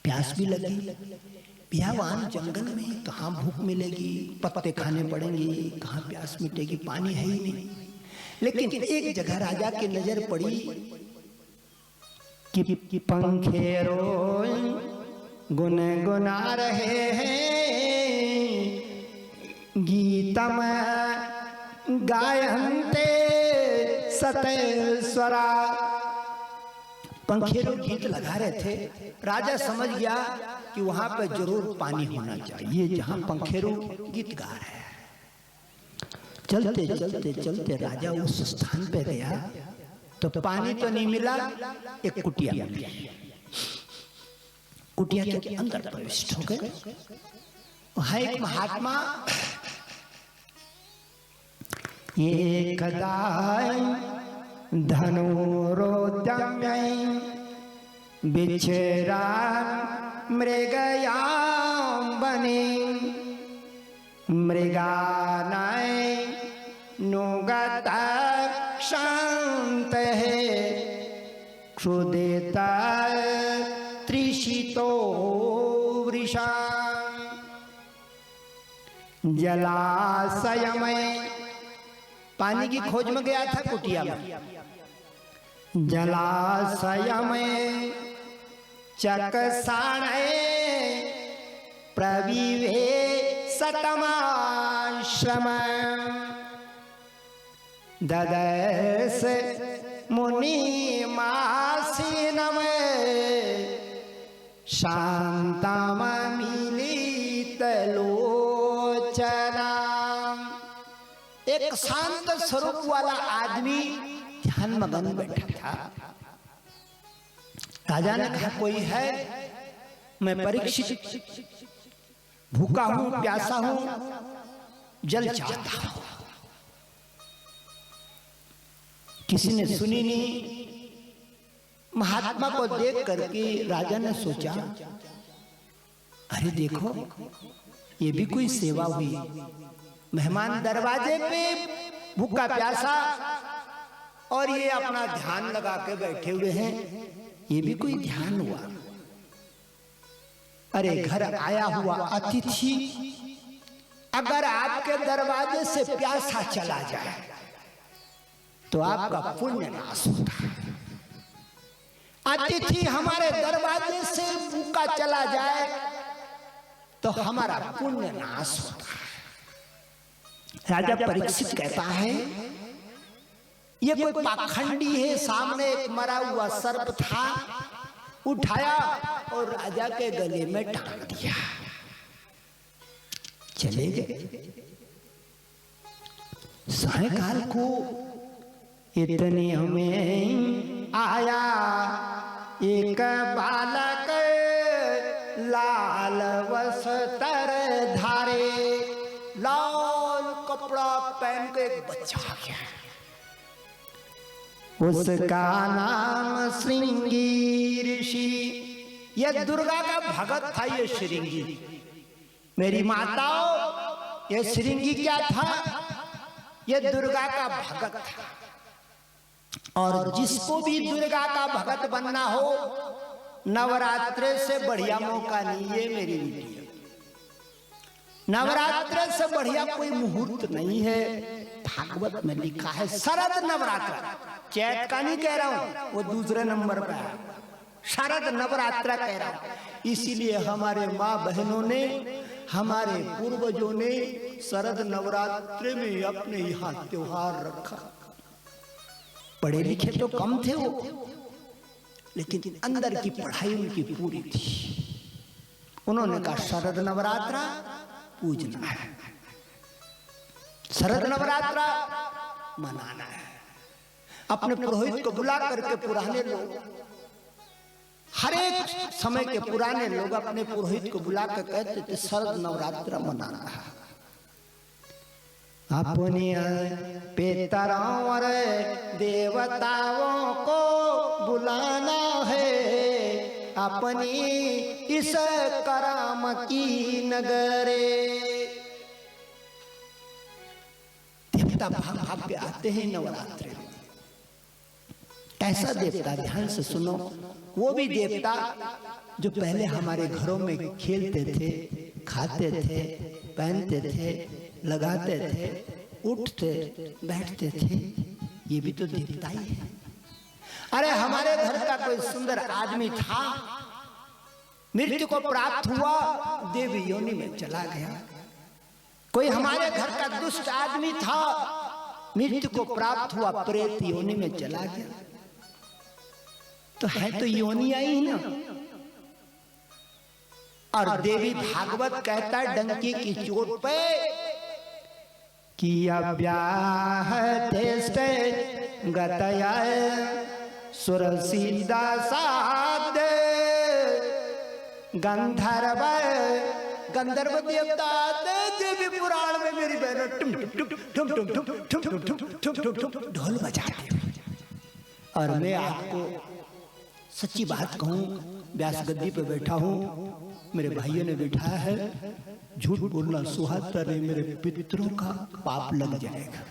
प्यास भी लगी। बियावान जंगल में कहाँ भूख मिलेगी, पत्ते खाने पड़ेंगे, कहाँ प्यास मिटेगी, पानी है ही नहीं। लेकिन एक जगह राजा की नजर पड़ी कि पंखेरो गुनगुना रहे हैं गीतम गायन्ते सतेश्वरा। पंखेरो गीत लगा रहे थे। राजा समझ गया कि वहां पे जरूर पानी होना चाहिए जहां पंखेरो गीत गा रहे हैं। चलते चलते चलते राजा उस स्थान पे गया तो पानी तो नहीं मिला, एक कुटिया मिली। कुटिया के अंदर प्रविष्ट हो गए। वहां एक महात्मा एकदा धनुरोद्यम्य बिचरा मृगयां बने मृगानाय नुगत शांत है क्षुदिता त्रिशितो वृषा। जलाशय में पानी की खोज में गया था कुटिया में। जलाशय में चकसाण प्रविवे सतमाश्रम ददस मुनि मासीनम शांतम मिलित लोचना। एक शांत स्वरूप वाला आदमी ध्यान मगन बैठा था। राजा ने कहा कोई है? मैं परीक्षित भूखा हूं, प्यासा हूं, जल चाहता हूं। किसी ने सुनी नहीं। महात्मा को देख करके राजा ने सोचा अरे देखो ये भी कोई सेवा हुई। मेहमान दरवाजे पे भूखा प्यासा और ये अपना ध्यान लगा के बैठे हुए हैं, ये भी कोई ध्यान हुआ। अरे घर आया हुआ अतिथि अगर आपके दरवाजे से प्यासा चला जाए तो आपका पुण्य नाश होता है। अतिथि हमारे दरवाजे से भूखा चला जाए तो हमारा पुण्य नाश होता है। राजा परीक्षित कहता है ये कोई पाखंडी है। सामने एक मरा हुआ सर्प था, उठाया और राजा के गले में टांग दिया, चले गए। सायंकाल को इतने हमें आया एक बालक लाल वस्त्र धारे। लाल कपड़ा पहन के एक बच्चा आ गया। उसका नाम श्रृंगी ऋषि। यह दुर्गा का भगत था। ये श्रृंगी मेरी माताओं, ये श्रृंगी क्या था? ये दुर्गा का भगत था। और जिसको भी दुर्गा का भगत बनना हो, नवरात्रे से बढ़िया मौका नहीं है मेरी बेटी। नवरात्र से बढ़िया कोई मुहूर्त नहीं है। भागवत में लिखा है शरद नवरात्र। चैत का नहीं कह रहा हूं, वो दूसरे नंबर पर है। शरद नवरात्र कह रहा हूं। इसीलिए हमारे माँ बहनों ने, हमारे पूर्वजों ने शरद नवरात्र में अपने यहाँ त्योहार रखा। पढ़े लिखे तो कम थे वो, लेकिन अंदर की पढ़ाई उनकी पूरी थी। उन्होंने कहा शरद नवरात्र पूजना है, शरद नवरात्र मनाना है। अपने पुरोहित को बुला करके पुराने लोग, हर एक समय के पुराने लोग अपने पुरोहित को बुला कर कहते थे शरद नवरात्र मनाना है। अपने पितरों और देवताओं को बुलाना है अपनी इस करम की नगरे। देवता भाग भाग के आते हैं नवरात्रि में। ऐसा देवता, ध्यान से सुनो, वो भी देवता जो पहले हमारे घरों में खेलते थे, खाते थे, पहनते थे, लगाते थे, उठते बैठते थे, ये भी तो देवता ही है। अरे हमारे घर का कोई सुंदर आदमी था, मृत्यु को प्राप्त हुआ, देवी योनि में चला गया। कोई हमारे घर का दुष्ट आदमी था, मृत्यु को प्राप्त हुआ, प्रेत योनि में चला गया। तो है तो योनियां ही ना। और देवी भागवत कहता है डंकी की चोट पे किया ब्याह तेस्ते गतया सुरसीदा साद गंधर्व गंधर्व देवता देवी पुराण में मेरी बहन ढोल बजाते। और मैं आपको सच्ची बात कहूं, व्यास गद्दी पे बैठा हूं, मेरे भाइयों ने बिठाया है, झूठ बोलना सुहाता नहीं, मेरे पितरों का पाप लग जाएगा।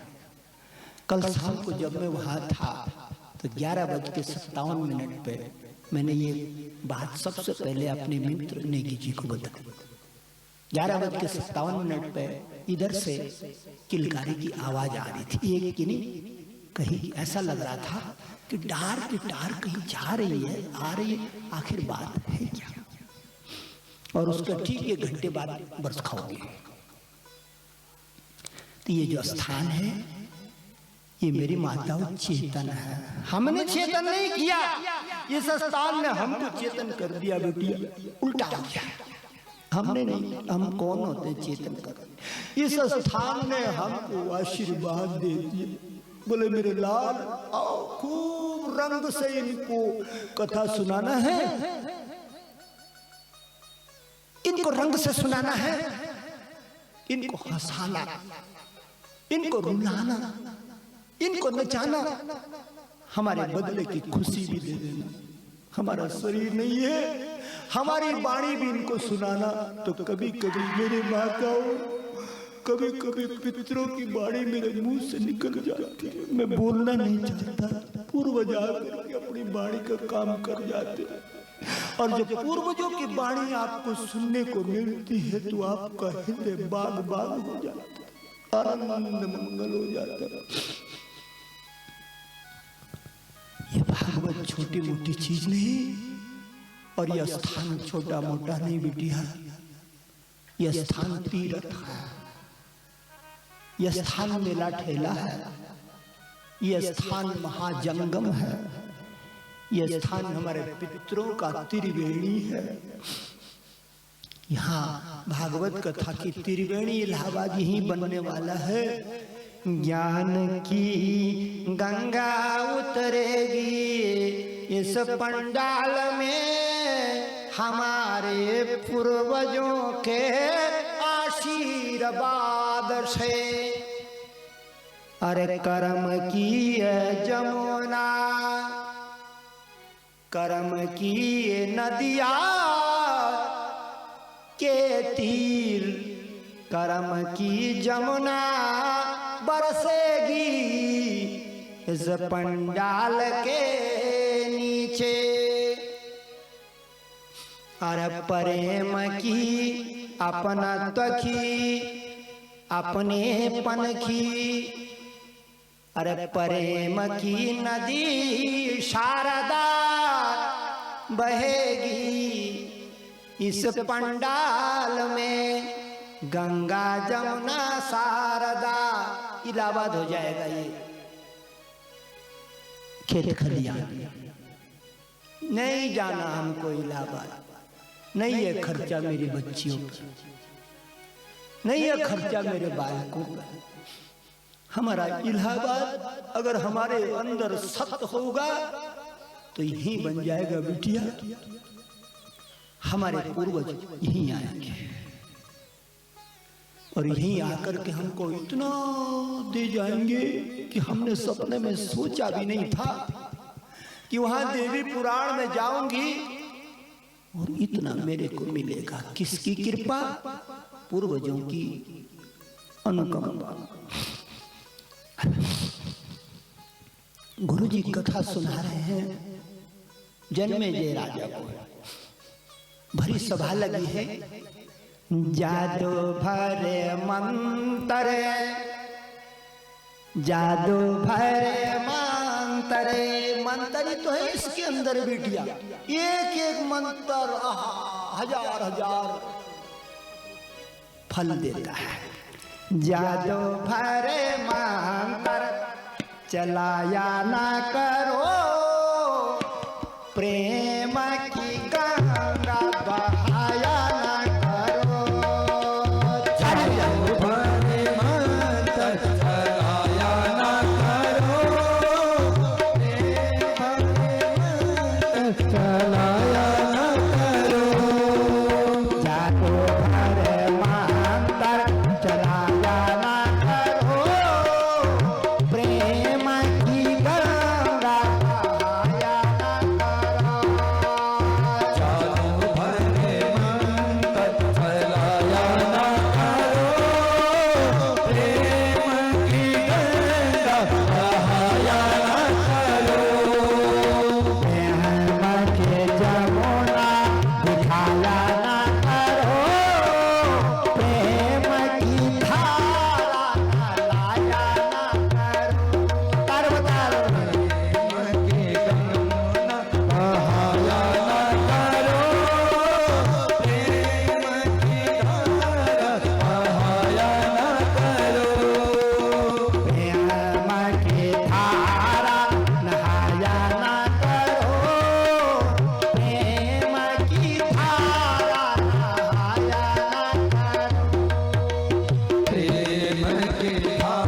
कल शाम को जब मैं वहां था तो 11:57 पे मैंने ये बात सबसे पहले अपने मित्र नेगी जी को बताई। 11:57 पे इधर से किलकारी की आवाज आ रही थी, एक की नहीं कहीं, ऐसा लग रहा था कि डार की टार कहीं जा रही है, आ रही है, आखिर बात है क्या। और उसका ठीक 1 घंटे बाद बरखा हो गई। तो ये जो स्थान है ये मेरी माता चेतन है, हमने चेतन नहीं किया, इस स्थान ने हमको चेतन कर दिया बेटिया, उल्टा हो गया। हमने नहीं, हम कौन होते चेतन कर, इस स्थान ने हमको आशीर्वाद दे दिया। बोले मेरे लाल आओ, खूब रंग से इनको कथा सुनाना है, इनको रंग से सुनाना है, इनको हंसाना, इनको रुलाना, इनको नचाना, हमारे बदले की खुशी भी दे देना। हमारा शरीर नहीं है, हमारी वाणी भी इनको सुनाना। तो कभी कभी मेरे माताओं, कभी कभी पितरों की वाणी मेरे मुंह से निकल जाती है, मैं बोलना नहीं चाहता, पूर्वज आकर अपनी वाणी का काम कर जाते। और जब पूर्वजों की वाणी आपको सुनने को मिलती है तो आपका हृदय बाग बाग हो जाता है, आनंद मंगल हो जाता है। ये भागवत छोटी मोटी चीज नहीं, और यह स्थान छोटा मोटा नहीं बिटिया, यह स्थान तीर्थ है, यह स्थान मेला ठेला है, यह स्थान महाजंगम है, यह स्थान हमारे पितरों का त्रिवेणी है। यहाँ भागवत कथा की त्रिवेणी इलाहाबाद यही बनने वाला है। ज्ञान की गंगा उतरेगी इस पंडाल में, हमारे पूर्वजों के आशीर्वाद से। अरे कर्म की जमुना, कर्म की नदिया के तीर, कर्म की जमुना बरसेगी इस पंडाल के नीचे। अरे प्रेम की अपनत्व की, अपने पन की, अरे प्रेम की नदी शारदा बहेगी इस पंडाल में, गंगा जमुना शारदा। इलाहाबाद हो जाएगा ये खेत खलियान। नहीं जाना हमको इलाहाबाद, नहीं है खर्चा मेरी बच्चियों का, नहीं है खर्चा मेरे बालकों का। हमारा इलाहाबाद अगर हमारे अंदर सत्य होगा तो यही बन जाएगा बिटिया। हमारे पूर्वज यहीं आएंगे और यहीं आकर के हमको इतना दे जाएंगे कि हमने सपने में सोचा भी नहीं था कि वहां देवी पुराण में जाऊंगी और इतना मेरे को मिलेगा। किसकी कृपा? पूर्वजों की अनुकंपा। गुरु जी कथा सुना रहे हैं जन्मेजय राजा को। भरी सभा लगी है। जादू भरे मंत्र, जादू भरे मंत्र, मंत्री तो है इसके अंदर बिटिया। एक एक मंत्र हजार हजार फल देता है। जादू भरे मंत्र चलाया ना करो, प्रेम की गंगा बहाया ना करो। जादू भरे मंत्र चलाया ना करो, प्रेम की चलाया ना करो। जादू भरे मंत्र चलाया ना करो, प्रेम की गंगा बहाया ना करो। जादू भरे मंत्र चलाया ना करो, प्रेम की गंगा बहाया ना करो। प्रेम के जमुना दिखाया ना करो, प्रेम की धारा ना लाया ना करो। तार प्रेम के जमुना बहाया ना करो, प्रेम की धारा बहाया ना करो। प्रेम की धारा नहाया ना करो, प्रेम की धारा नहाया ना करो। प्रेम की धारा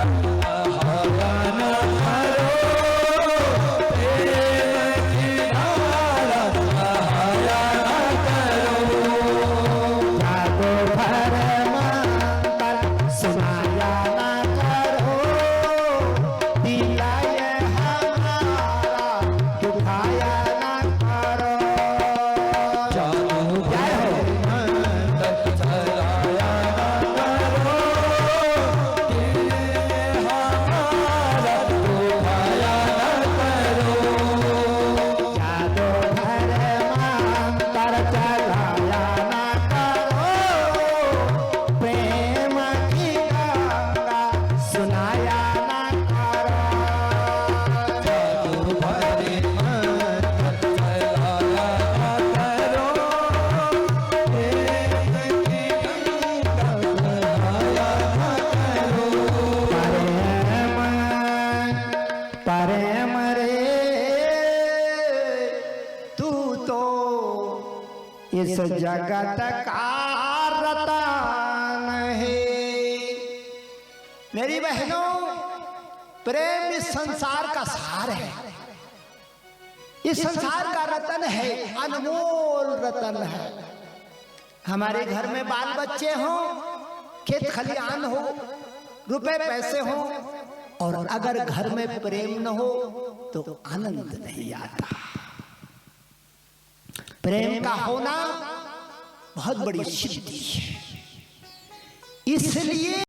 नहाया ना करो, प्रेम की धारा नहाया ना करो। जादू भरे मंत्र सुनाया ना करो, दिलाए हमारा दुखाया ना करो। जादू भरे मंत्र चलाया ना करो, दिलाए हमारा दुखाया ना करो। जादू भरे मंत्र चलाया ना करो, प्रेम की गंगा सुनाया ना करो। जादू भरे मंत्र चलाया ना करो, प्रेम की गंगा सुनाया ना करो। प्रेम रे तू तो इस जगत का रतन है। मेरी बहनों, प्रेम इस संसार का सार है, इस संसार का रतन है, अनमोल रतन है। हमारे घर में बाल बच्चे हों, खेत खलियान हो, रुपए पैसे हों, और अगर घर में प्रेम न हो तो आनंद नहीं आता। प्रेम का होना बहुत बड़ी सिद्धि है। इसलिए